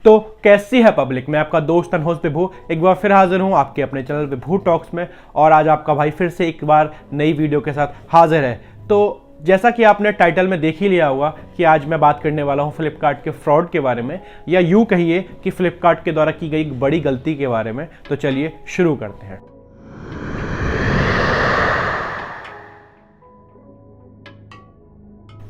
तो कैसी है पब्लिक, मैं आपका दोस्त अनहोस विभू एक बार फिर हाजिर हूं आपके अपने चैनल विभू टॉक्स में। और आज आपका भाई फिर से एक बार नई वीडियो के साथ हाजिर है। तो जैसा कि आपने टाइटल में देख ही लिया होगा कि आज मैं बात करने वाला हूं फ्लिपकार्ट के फ्रॉड के बारे में, या यूं कहिए कि फ्लिपकार्ट के द्वारा की गई बड़ी गलती के बारे में। तो चलिए शुरू करते हैं।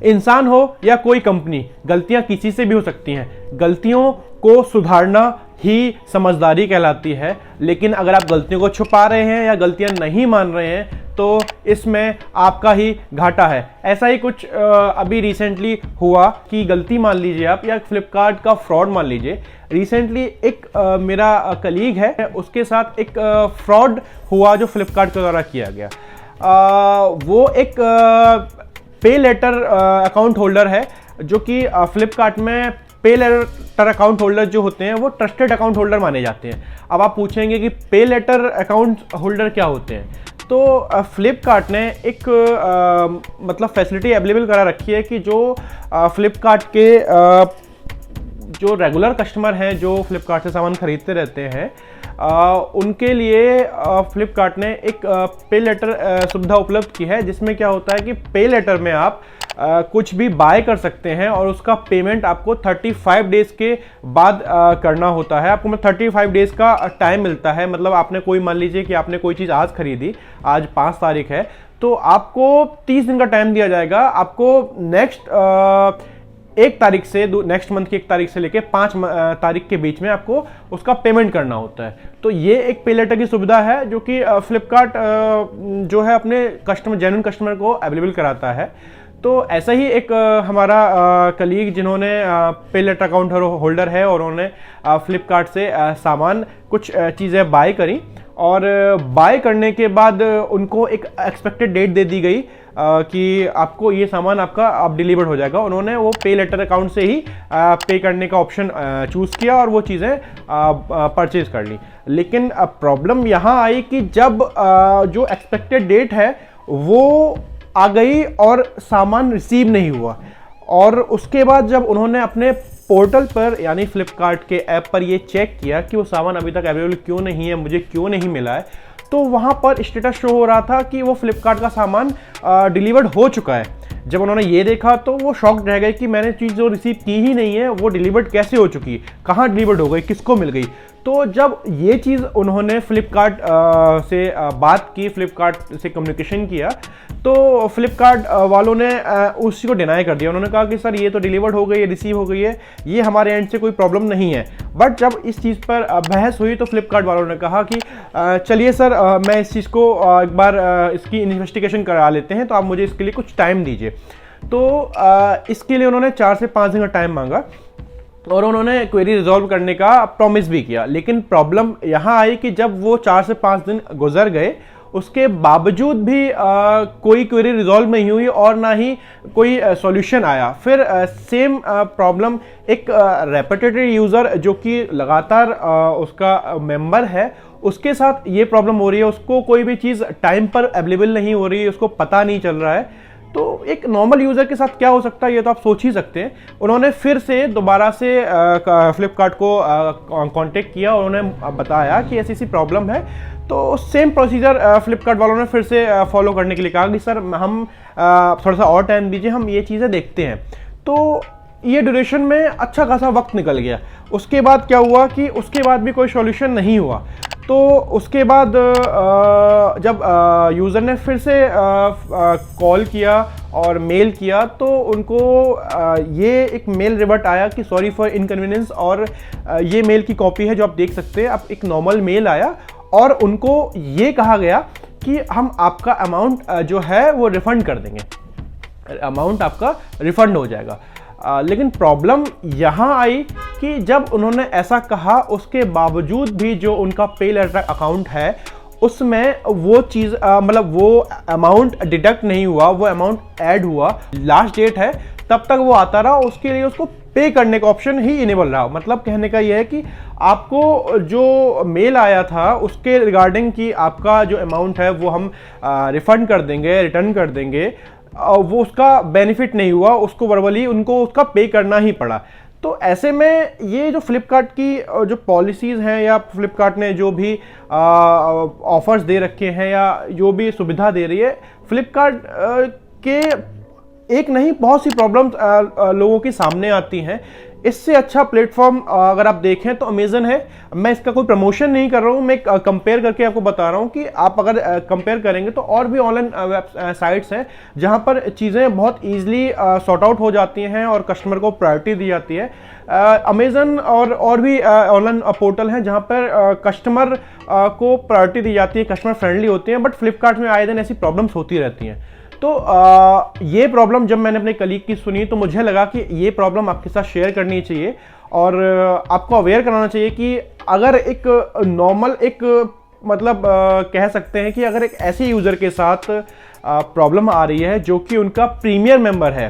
इंसान हो या कोई कंपनी, गलतियां किसी से भी हो सकती हैं। गलतियों को सुधारना ही समझदारी कहलाती है। लेकिन अगर आप गलतियों को छुपा रहे हैं या गलतियां नहीं मान रहे हैं तो इसमें आपका ही घाटा है। ऐसा ही कुछ अभी रिसेंटली हुआ कि गलती मान लीजिए आप, या फ्लिपकार्ट का फ्रॉड मान लीजिए। रिसेंटली एक मेरा कलीग है, उसके साथ एक फ्रॉड हुआ जो फ्लिपकार्ट के द्वारा किया गया। वो एक पे लेटर अकाउंट होल्डर है, जो कि फ्लिपकार्ट में पे लेटर अकाउंट होल्डर जो होते हैं वो ट्रस्टेड अकाउंट होल्डर माने जाते हैं। अब आप पूछेंगे कि पे लेटर अकाउंट होल्डर क्या होते हैं, तो फ्लिपकार्ट ने एक मतलब फैसिलिटी अवेलेबल करा रखी है कि जो फ्लिपकार्ट के जो रेगुलर कस्टमर हैं, जो फ्लिपकार्ट से सामान खरीदते रहते हैं, उनके लिए फ्लिपकार्ट ने एक पे लेटर सुविधा उपलब्ध की है, जिसमें क्या होता है कि पे लेटर में आप कुछ भी बाय कर सकते हैं और उसका पेमेंट आपको 35 डेज के बाद करना होता है। आपको 35 डेज का टाइम मिलता है। मतलब आपने कोई, मान लीजिए कि आपने कोई चीज़ आज खरीदी, आज 5 तारीख है, तो आपको 30 दिन का टाइम दिया जाएगा। आपको नेक्स्ट 1 तारीख से, नेक्स्ट मंथ की 1 तारीख से लेके 5 तारीख के बीच में आपको उसका पेमेंट करना होता है। तो ये एक पे लेटर की सुविधा है जो कि फ्लिपकार्ट जो है अपने कस्टमर, जेन्युइन कस्टमर को अवेलेबल कराता है। तो ऐसा ही एक हमारा कलीग, जिन्होंने पे लेटर अकाउंट होल्डर है और उन्होंने फ्लिपकार्ट से सामान कुछ चीज़ें बाय करी, और बाय करने के बाद उनको एक एक्सपेक्टेड डेट दे दी गई कि आपको ये सामान आपका अब डिलीवर हो जाएगा। उन्होंने वो पे लेटर अकाउंट से ही पे करने का ऑप्शन चूज़ किया और वो चीज़ें परचेज कर ली। लेकिन प्रॉब्लम यहाँ आई कि जब जो एक्सपेक्टेड डेट है वो आ गई और सामान रिसीव नहीं हुआ, और उसके बाद जब उन्होंने अपने पोर्टल पर यानी फ्लिपकार्ट के ऐप पर ये चेक किया कि वो सामान अभी तक अवेलेबल क्यों नहीं है, मुझे क्यों नहीं मिला है, तो वहाँ पर स्टेटस शो हो रहा था कि वो फ्लिपकार्ट का सामान डिलीवर्ड हो चुका है। जब उन्होंने ये देखा तो वो शॉक्ड रह गए कि मैंने चीज़ जो रिसीव की ही नहीं है वो डिलीवर्ड कैसे हो चुकी, कहाँ डिलीवर्ड हो गई, किसको मिल गई। तो जब ये चीज़ उन्होंने फ्लिपकार्ट से बात की, फ्लिपकार्ट से कम्युनिकेशन किया, तो फ्लिपकार्ट वालों ने उसी को डिनाई कर दिया। उन्होंने कहा कि सर ये तो डिलीवर्ड हो गई है, रिसीव हो गई है, ये हमारे एंड से कोई प्रॉब्लम नहीं है। बट जब इस चीज़ पर बहस हुई तो फ्लिपकार्ट वालों ने कहा कि चलिए सर, मैं इस चीज़ को एक बार इसकी इन्वेस्टिगेशन करा लेते हैं, तो आप मुझे इसके लिए कुछ टाइम दीजिए। तो इसके लिए उन्होंने 4 से 5 दिन का टाइम मांगा और उन्होंने क्वेरी रिजॉल्व करने का प्रॉमिस भी किया। लेकिन प्रॉब्लम यहाँ आई कि जब वो 4 से 5 दिन गुजर गए, उसके बावजूद भी कोई क्वेरी रिजॉल्व नहीं हुई और ना ही कोई सॉल्यूशन आया। फिर सेम प्रॉब्लम एक रेपिटेटिव यूज़र जो कि लगातार उसका मेंबर है, उसके साथ ये प्रॉब्लम हो रही है। उसको कोई भी चीज़ टाइम पर अवेलेबल नहीं हो रही है, उसको पता नहीं चल रहा है। तो एक नॉर्मल यूज़र के साथ क्या हो सकता है, ये तो आप सोच ही सकते हैं। उन्होंने फिर से दोबारा से फ्लिपकार्ट को कांटेक्ट किया और उन्होंने बताया कि ऐसी ऐसी प्रॉब्लम है। तो सेम प्रोसीजर फ्लिपकार्ट वालों ने फिर से फॉलो करने के लिए कहा कि सर हम थोड़ा सा और टाइम दीजिए, हम ये चीज़ें देखते हैं। तो ये ड्यूरेशन में अच्छा खासा वक्त निकल गया। उसके बाद क्या हुआ कि उसके बाद भी कोई सॉल्यूशन नहीं हुआ। तो उसके बाद जब यूज़र ने फिर से कॉल किया और मेल किया, तो उनको ये एक मेल रिवर्ट आया कि सॉरी फॉर इनकन्वीनियंस, और ये मेल की कॉपी है जो आप देख सकते हैं। अब एक नॉर्मल मेल आया और उनको ये कहा गया कि हम आपका अमाउंट जो है वो रिफ़ंड कर देंगे, अमाउंट आपका रिफ़ंड हो जाएगा। लेकिन प्रॉब्लम यहाँ आई कि जब उन्होंने ऐसा कहा, उसके बावजूद भी जो उनका पे लेटर अकाउंट है उसमें वो चीज़ मतलब वो अमाउंट डिडक्ट नहीं हुआ, वो अमाउंट ऐड हुआ। लास्ट डेट है तब तक वो आता रहा, उसके लिए उसको पे करने का ऑप्शन ही इनेबल रहा। मतलब कहने का ये है कि आपको जो मेल आया था उसके रिगार्डिंग कि आपका जो अमाउंट है वो हम रिफ़ंड कर देंगे, रिटर्न कर देंगे, वो उसका बेनिफिट नहीं हुआ, उसको वर्बली उनको उसका पे करना ही पड़ा। तो ऐसे में ये जो फ्लिपकार्ट की जो पॉलिसीज़ हैं या फ्लिपकार्ट ने जो भी ऑफर्स दे रखे हैं या जो भी सुविधा दे रही है, फ्लिपकार्ट के एक नहीं बहुत सी प्रॉब्लम्स लोगों के सामने आती हैं। इससे अच्छा प्लेटफॉर्म अगर आप देखें तो अमेजन है। मैं इसका कोई प्रमोशन नहीं कर रहा हूं, मैं कंपेयर करके आपको बता रहा हूं कि आप अगर कंपेयर करेंगे तो और भी ऑनलाइन साइट्स हैं जहां पर चीज़ें बहुत ईजिली सॉर्ट आउट हो जाती हैं और कस्टमर को प्रायोरिटी दी जाती है। अमेजन और भी ऑनलाइन पोर्टल हैं जहां पर कस्टमर को प्रायोरिटी दी जाती है, कस्टमर फ्रेंडली होते हैं, बट फ्लिपकार्ट में आए दिन ऐसी प्रॉब्लम्स होती रहती हैं। तो ये प्रॉब्लम जब मैंने अपने कलीग की सुनी तो मुझे लगा कि ये प्रॉब्लम आपके साथ शेयर करनी चाहिए और आपको अवेयर कराना चाहिए कि अगर एक नॉर्मल मतलब कह सकते हैं कि अगर एक ऐसे यूज़र के साथ प्रॉब्लम आ रही है जो कि उनका प्रीमियर मेंबर है,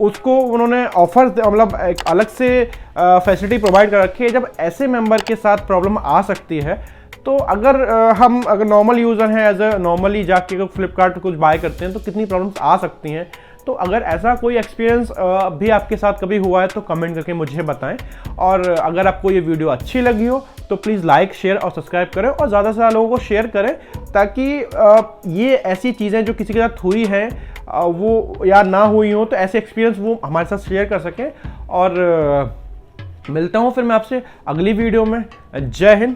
उसको उन्होंने ऑफर मतलब एक अलग से फैसिलिटी प्रोवाइड कर रखी है, जब ऐसे मेंबर के साथ प्रॉब्लम आ सकती है तो अगर नॉर्मल यूज़र हैं एज अ नॉर्मली जाके फ्लिपकार्ट कुछ बाय करते हैं तो कितनी प्रॉब्लम्स आ सकती हैं। तो अगर ऐसा कोई एक्सपीरियंस भी आपके साथ कभी हुआ है तो कमेंट करके मुझे बताएं। और अगर आपको ये वीडियो अच्छी लगी हो तो प्लीज़ लाइक, शेयर और सब्सक्राइब करें और ज़्यादा से ज़्यादा लोगों को शेयर करें ताकि ये ऐसी चीज़ें जो किसी के साथ हुई हैं वो या ना हुई हो तो ऐसे एक्सपीरियंस वो हमारे साथ शेयर कर सकें। और मिलता हूँ फिर मैं आपसे अगली वीडियो में। जय हिंद।